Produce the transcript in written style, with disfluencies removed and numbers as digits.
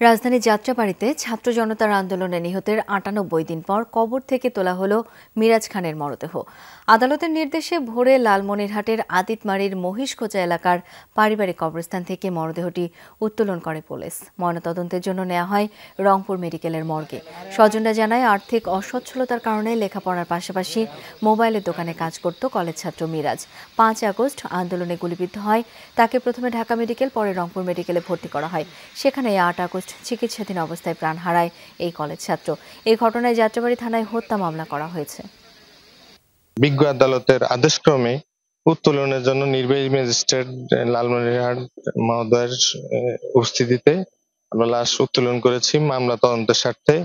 রাজধানীর যাত্রাবাড়ীতে ছাত্র জনতার আন্দোলনে নিহতের ৯৮ দিন পর কবর থেকে তোলা হলো মিরাজ খানের মরদেহ। আদালতের নির্দেশে ভোরে লালমনিরহাটের আদিতমারীর মহিষখোঁচা এলাকার পারিবারিক কবরস্থান থেকে মরদেহটি উত্তোলন করে পুলিশ। ময়নাতদন্তের জন্য নেওয়া হয় রংপুর মেডিকেলের মর্গে। স্বজনরা জানায়, আর্থিক অসচ্ছলতার কারণে লেখাপড়ার পাশাপাশি মোবাইলের দোকানে কাজ করত কলেজ ছাত্র মিরাজ। ৫ আগস্ট আন্দোলনে গুলিবিদ্ধ হয়। তাকে প্রথমে ঢাকা মেডিকেল, পরে রংপুর মেডিকেলে ভর্তি করা হয়। সেখানে ৮ আগস্ট চিকিৎসাধীন অবস্থায় প্রাণ হারায় এই কলেজ ছাত্র। এই ঘটনায় যাত্রাবাড়ী থানায় হত্যা মামলা করা হয়েছে। বিজ্ঞ আদালতের আদেশক্রমে উত্তোলনের জন্য নির্বাহী ম্যাজিস্ট্রেট লালমনিরহাট মহোদয়ের উপস্থিতিতে আমরা লাশ উত্তোলন করেছি মামলা তদন্তের স্বার্থে।